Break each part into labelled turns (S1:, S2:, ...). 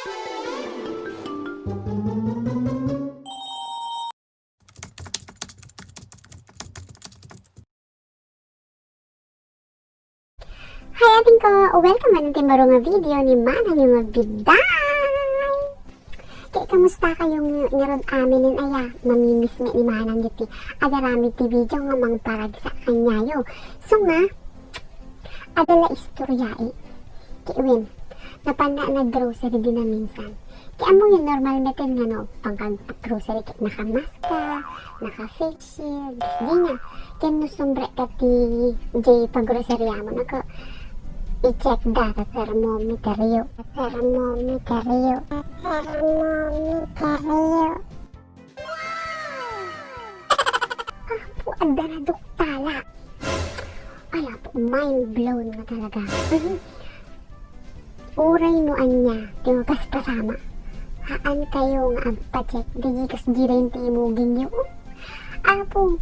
S1: Hi ating ko! Welcome man natin maro nga video ni Manang yung magbiday! Kaya kamusta kayong ngarod amin aya? Mamimiss nga ni Manang iti. Agarami ti video nga mang parag sa kanyayo. So nga, adala istorya Kaya win, napanda na grocery din na minsan. Kaya mo yung normal natin nga no, pangkag-grocery kaya nakamaska, naka-face shield, di nga. Kaya no sombre ka ti J pag-grocerya mo, i-check data thermometer. Apo, anda na duktala. Ay, apo, mind blown na talaga. Uray no anya, tinukas kasama. Haan kayo nga agpa-check, di kas di rin timugin yun. Apo,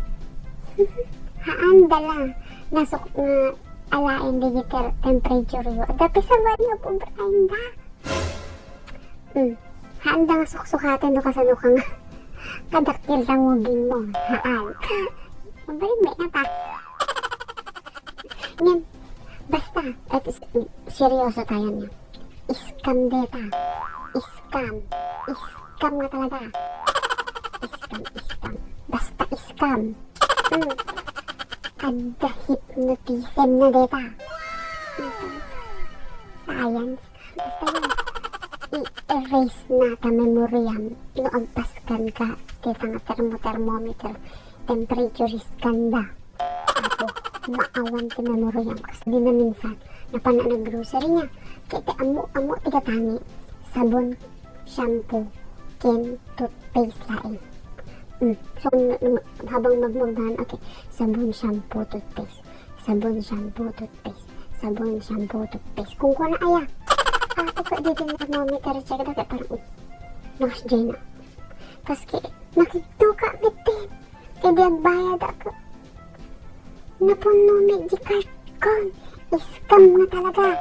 S1: haan dala, nasok nga, alain digital temperature yun. Dapat sa banyo po, Brian da. Haan da nga suksukatan do kasano ka nga. Kadaktil lang mugin mo. Haan. Mabalik may na ta. Ngayon, basta, at seryoso tayo niya. Scam data. Scam nga talaga. Scam. Basta scam. Ada hypnotism na data. Science. Basta yun. I-erase na ka memoriam. Inuagpaskan ka. Kaya nga thermometer. Temperature scan da. Ako, maawan ti memoriam. Kasi di na minsan, napana na grocery niya. Kaya amo tigatangi. Sabon, shampoo, ken, toothpaste laing. So, habang magmagdahan, okay, sabon, shampoo, toothpaste. Kung ko na aya, ako ka dito yung thermometer, check na kaya parang, nakas dyan na. Kasi, nakituka bitin. Kaya di ang bayad ako. Napuno medical con. Scam na talaga.